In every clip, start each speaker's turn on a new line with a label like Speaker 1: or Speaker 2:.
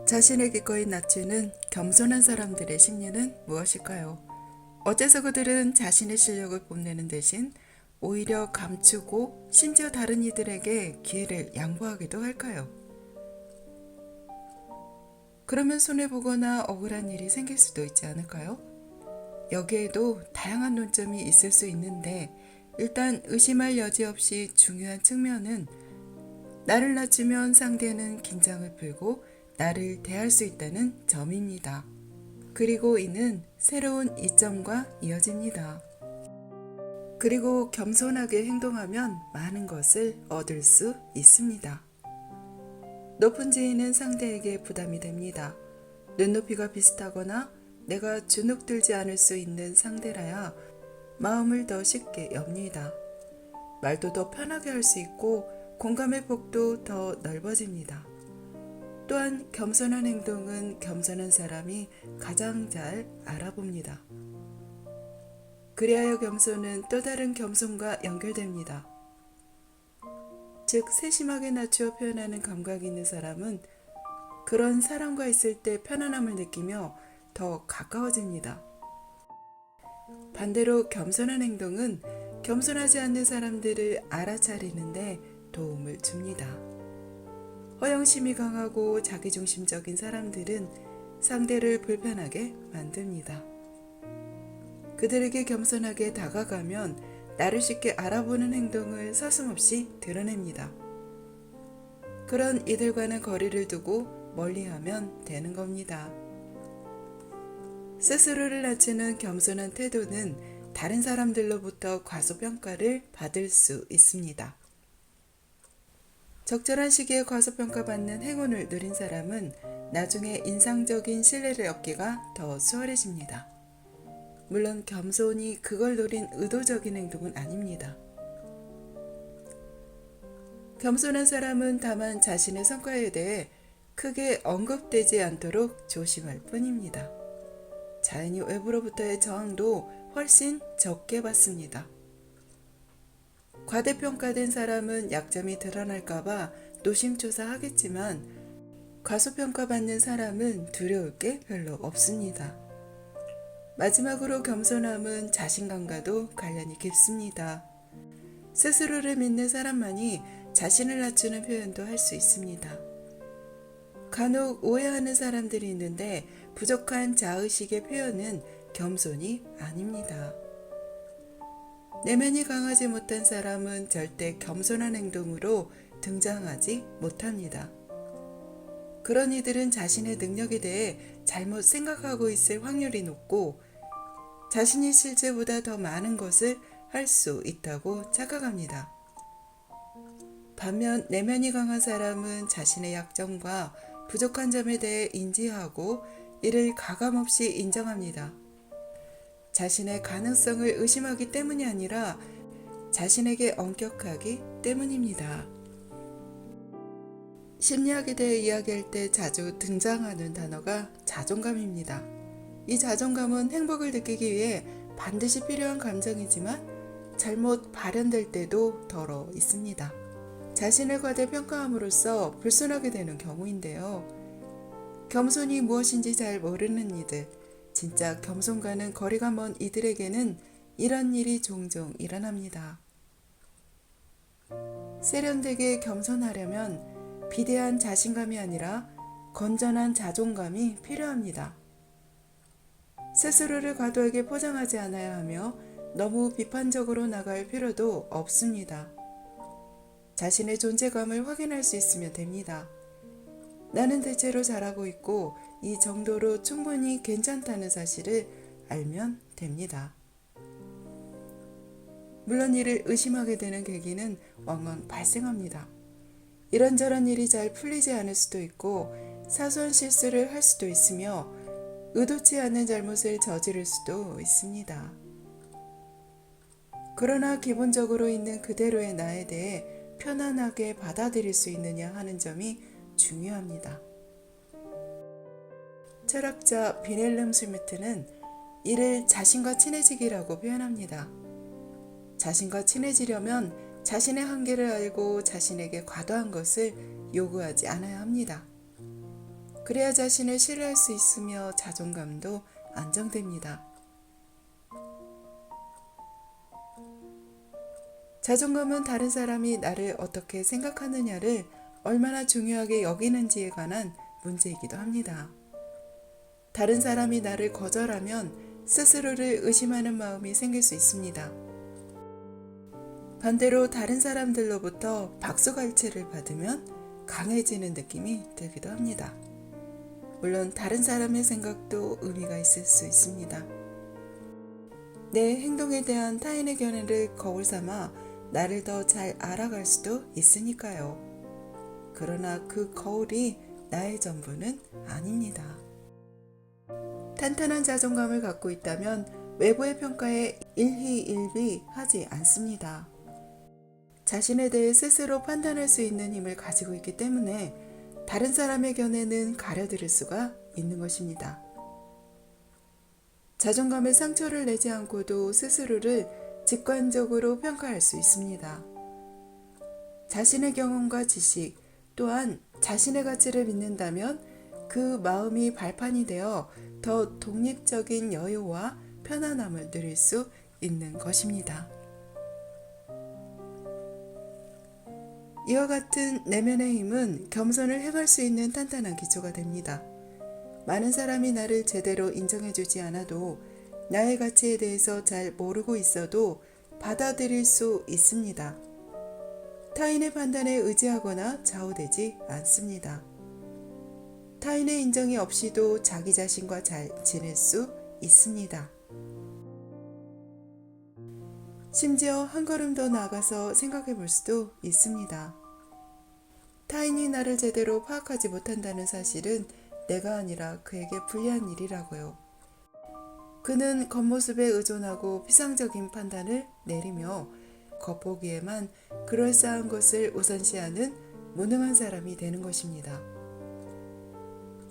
Speaker 1: 자신을 기꺼이 낮추는 겸손한 사람들의 심리는 무엇일까요? 어째서 그들은 자신의 실력을 뽐내는 대신 오히려 감추고 심지어 다른 이들에게 기회를 양보하기도 할까요? 그러면 손해보거나 억울한 일이 생길 수도 있지 않을까요? 여기에도 다양한 논점이 있을 수 있는데 일단 의심할 여지 없이 중요한 측면은 나를 낮추면 상대는 긴장을 풀고 나를 대할 수 있다는 점입니다. 그리고 이는 새로운 이점과 이어집니다. 그리고 겸손하게 행동하면 많은 것을 얻을 수 있습니다. 높은 지위는 상대에게 부담이 됩니다. 눈높이가 비슷하거나 내가 주눅들지 않을 수 있는 상대라야 마음을 더 쉽게 엽니다. 말도 더 편하게 할 수 있고 공감의 폭도 더 넓어집니다. 또한 겸손한 행동은 겸손한 사람이 가장 잘 알아봅니다. 그리하여 겸손은 또 다른 겸손과 연결됩니다. 즉 세심하게 낮추어 표현하는 감각이 있는 사람은 그런 사람과 있을 때 편안함을 느끼며 더 가까워집니다. 반대로 겸손한 행동은 겸손하지 않는 사람들을 알아차리는데 도움을 줍니다. 허영심이 강하고 자기중심적인 사람들은 상대를 불편하게 만듭니다. 그들에게 겸손하게 다가가면 나를 쉽게 알아보는 행동을 서슴없이 드러냅니다. 그런 이들과는 거리를 두고 멀리하면 되는 겁니다. 스스로를 낮추는 겸손한 태도는 다른 사람들로부터 과소평가를 받을 수 있습니다. 적절한 시기에 과소평가받는 행운을 누린 사람은 나중에 인상적인 신뢰를 얻기가 더 수월해집니다. 물론 겸손이 그걸 노린 의도적인 행동은 아닙니다. 겸손한 사람은 다만 자신의 성과에 대해 크게 언급되지 않도록 조심할 뿐입니다. 자연히 외부로부터의 저항도 훨씬 적게 받습니다. 과대평가된 사람은 약점이 드러날까봐 노심초사하겠지만 과소평가받는 사람은 두려울 게 별로 없습니다. 마지막으로 겸손함은 자신감과도 관련이 깊습니다. 스스로를 믿는 사람만이 자신을 낮추는 표현도 할 수 있습니다. 간혹 오해하는 사람들이 있는데 부족한 자의식의 표현은 겸손이 아닙니다. 내면이 강하지 못한 사람은 절대 겸손한 행동으로 등장하지 못합니다. 그런 이들은 자신의 능력에 대해 잘못 생각하고 있을 확률이 높고 자신이 실제보다 더 많은 것을 할 수 있다고 착각합니다. 반면 내면이 강한 사람은 자신의 약점과 부족한 점에 대해 인지하고 이를 가감없이 인정합니다. 자신의 가능성을 의심하기 때문이 아니라 자신에게 엄격하기 때문입니다. 심리학에 대해 이야기할 때 자주 등장하는 단어가 자존감입니다. 이 자존감은 행복을 느끼기 위해 반드시 필요한 감정이지만 잘못 발현될 때도 덜어 있습니다. 자신을 과대평가함으로써 불순하게 되는 경우인데요. 겸손이 무엇인지 잘 모르는 이들, 진짜 겸손과는 거리가 먼 이들에게는 이런 일이 종종 일어납니다. 세련되게 겸손하려면 비대한 자신감이 아니라 건전한 자존감이 필요합니다. 스스로를 과도하게 포장하지 않아야 하며 너무 비판적으로 나갈 필요도 없습니다. 자신의 존재감을 확인할 수 있으면 됩니다. 나는 대체로 잘하고 있고 이 정도로 충분히 괜찮다는 사실을 알면 됩니다. 물론 이를 의심하게 되는 계기는 왕왕 발생합니다. 이런저런 일이 잘 풀리지 않을 수도 있고 사소한 실수를 할 수도 있으며 의도치 않은 잘못을 저지를 수도 있습니다. 그러나 기본적으로 있는 그대로의 나에 대해 편안하게 받아들일 수 있느냐 하는 점이 중요합니다. 철학자 빈헬름 스미트는 이를 자신과 친해지기라고 표현합니다. 자신과 친해지려면 자신의 한계를 알고 자신에게 과도한 것을 요구하지 않아야 합니다. 그래야 자신을 신뢰할 수 있으며 자존감도 안정됩니다. 자존감은 다른 사람이 나를 어떻게 생각하느냐를 얼마나 중요하게 여기는지에 관한 문제이기도 합니다. 다른 사람이 나를 거절하면 스스로를 의심하는 마음이 생길 수 있습니다. 반대로 다른 사람들로부터 박수갈채를 받으면 강해지는 느낌이 들기도 합니다. 물론 다른 사람의 생각도 의미가 있을 수 있습니다. 내 행동에 대한 타인의 견해를 거울 삼아 나를 더 잘 알아갈 수도 있으니까요. 그러나 그 거울이 나의 전부는 아닙니다. 탄탄한 자존감을 갖고 있다면 외부의 평가에 일희일비하지 않습니다. 자신에 대해 스스로 판단할 수 있는 힘을 가지고 있기 때문에 다른 사람의 견해는 가려들일 수가 있는 것입니다. 자존감에 상처를 내지 않고도 스스로를 직관적으로 평가할 수 있습니다. 자신의 경험과 지식 또한 자신의 가치를 믿는다면 그 마음이 발판이 되어 더 독립적인 여유와 편안함을 누릴 수 있는 것입니다. 이와 같은 내면의 힘은 겸손을 행할 수 있는 탄탄한 기초가 됩니다. 많은 사람이 나를 제대로 인정해주지 않아도 나의 가치에 대해서 잘 모르고 있어도 받아들일 수 있습니다. 타인의 판단에 의지하거나 좌우되지 않습니다. 타인의 인정이 없이도 자기 자신과 잘 지낼 수 있습니다. 심지어 한 걸음 더 나아가서 생각해 볼 수도 있습니다. 타인이 나를 제대로 파악하지 못한다는 사실은 내가 아니라 그에게 불리한 일이라고요. 그는 겉모습에 의존하고 피상적인 판단을 내리며 겉보기에만 그럴싸한 것을 우선시하는 무능한 사람이 되는 것입니다.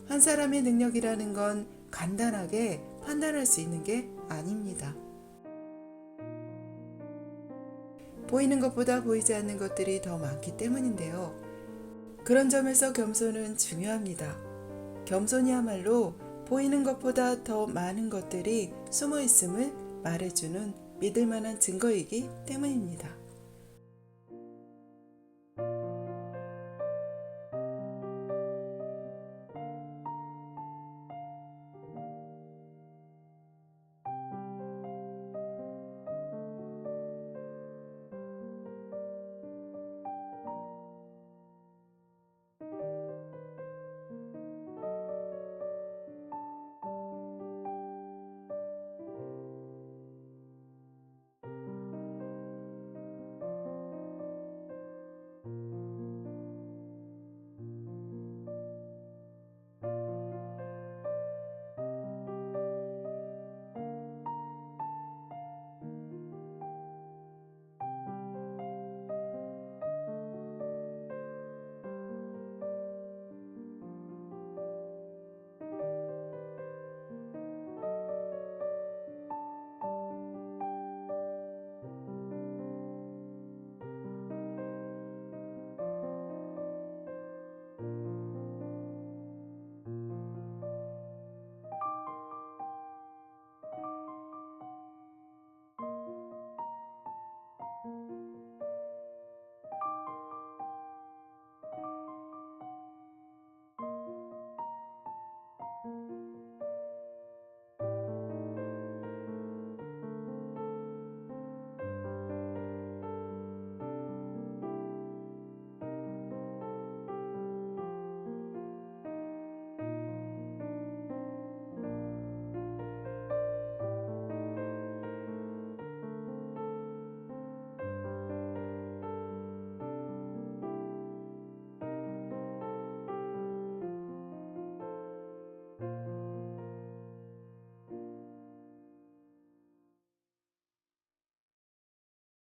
Speaker 1: 한 사람의 능력이라는 건 간단하게 판단할 수 있는 게 아닙니다. 보이는 것보다 보이지 않는 것들이 더 많기 때문인데요. 그런 점에서 겸손은 중요합니다. 겸손이야말로 보이는 것보다 더 많은 것들이 숨어 있음을 말해주는 믿을 만한 증거이기 때문입니다.